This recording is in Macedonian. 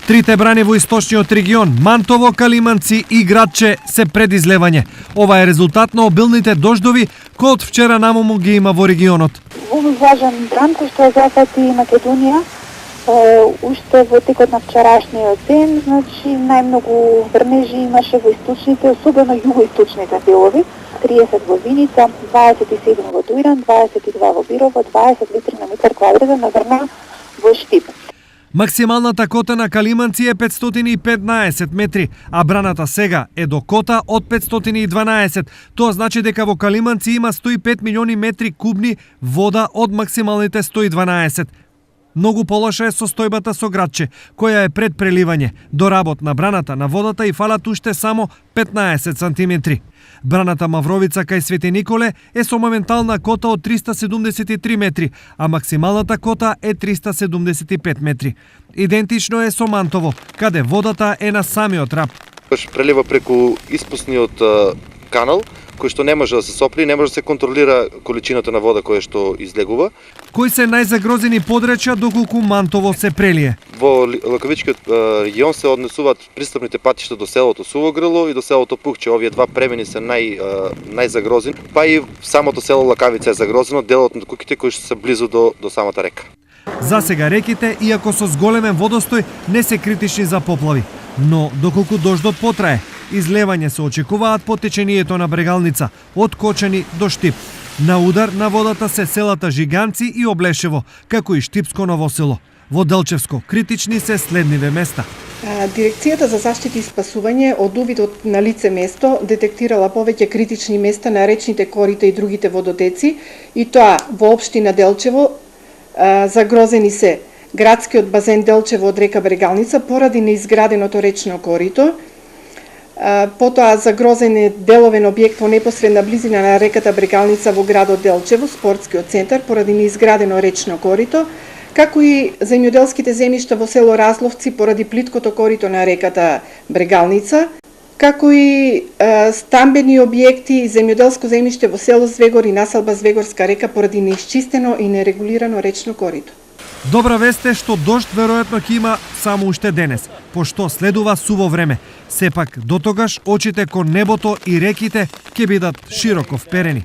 Трите брани во источниот регион, Мантово, Калиманци и Градче, се пред излевање. Ова е резултат на обилните дождови кои од вчера намому ги има во регионот. Овој влажен бран кој што зафати Македонија, уште во текот на вчерашниот ден, значи најмногу врнежи имаше во источните, особено југоисточните делови. 30 во Виница, 27 во Дујран, 22 во Бирово, 20 литри на метар квадратен на врна во Штип. Максималната кота на Калиманци е 515 метри, а браната сега е до кота од 512. Тоа значи дека во Калиманци има 105 милиони метри кубни вода од максималните 112. Многу полоша е состојбата со Градче, која е пред преливање. До работ на браната на водата и фалат уште само 15 сантиметри. Браната Мавровица кај Свети Николе е со моментална кота од 373 метри, а максималната кота е 375 метри. Идентично е со Мантово, каде водата е на самиот рап. Прелива преку испусниот канал, кој што не може да се сопли, не може да се контролира количината на вода која што излегува. Кои се најзагрозени подречја доколку Мантово се прелие? Во Лаковичкиот регион се однесуваат пристапните патишта до селото Суво Грло и до селото Пухче. Овие два премини се најзагрозени, па и самото село Лакавица е загрозено, делот на куќите кои што се близу до самата река. За сега реките, иако со зголемен водостој, не се критични за поплави. Но доколку дождот потрае, излевање се очекуваат по течението на Брегалница, од Кочани до Штип. На удар на водата се селата Жиганци и Облешево, како и Штипско Ново село. Во Делчевско критични се следниве места. Дирекцијата за заштита и спасување од увидот на лице место детектирала повеќе критични места на речните корита и другите водотеци, и тоа во општина Делчево. Загрозени се градскиот базен Делчево од река Брегалница поради неизграденото речно корито. Потоа загрозен е деловен објект во непосредна близина на реката Брегалница во градот Делчево, спортскиот центар, поради неизградено речно корито, како и земјоделските земјишта во село Разловци поради плиткото корито на реката Брегалница, како и стамбени објекти и земјоделско земјиште во село Звегор и населба Звегорска река поради неисчистено и нерегулирано речно корито. Добра вест е што дожд веројатно ќе има само уште денес, пошто следува суво време. Сепак, дотогаш очите кон небото и реките ќе бидат широко вперени.